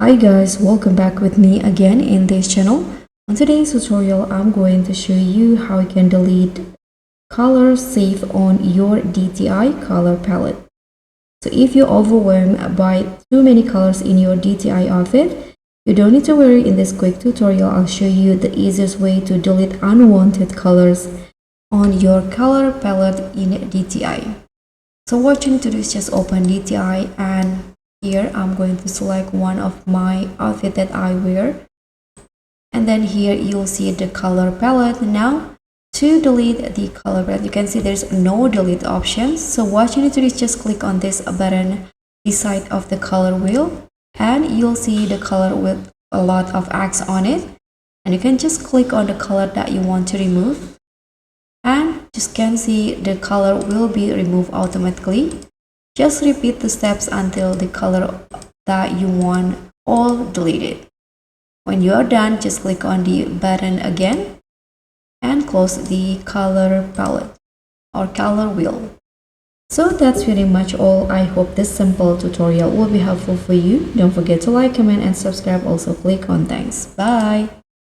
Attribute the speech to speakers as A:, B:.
A: Hi guys, welcome back with me again in this channel. On today's tutorial, I'm going to show you how you can delete colors saved on your DTI color palette. So if you're overwhelmed by too many colors in your DTI outfit, you don't need to worry. In this quick tutorial, I'll show you the easiest way to delete unwanted colors on your color palette in DTI. So what you need to do is just open DTI, and here I'm going to select one of my outfit that I wear, and then here you'll see the color palette. Now to delete the color palette, you can see there's no delete option. So what you need to do is just click on this button beside of the color wheel, and you'll see the color with a lot of X on it, and you can just click on the color that you want to remove, and just can see the color will be removed automatically. Just repeat the steps until the color that you want all deleted. When you are done, just click on the button again and close the color palette or color wheel. So that's pretty much all. I hope this simple tutorial will be helpful for you. Don't forget to like, comment, and subscribe. Also click on thanks. Bye.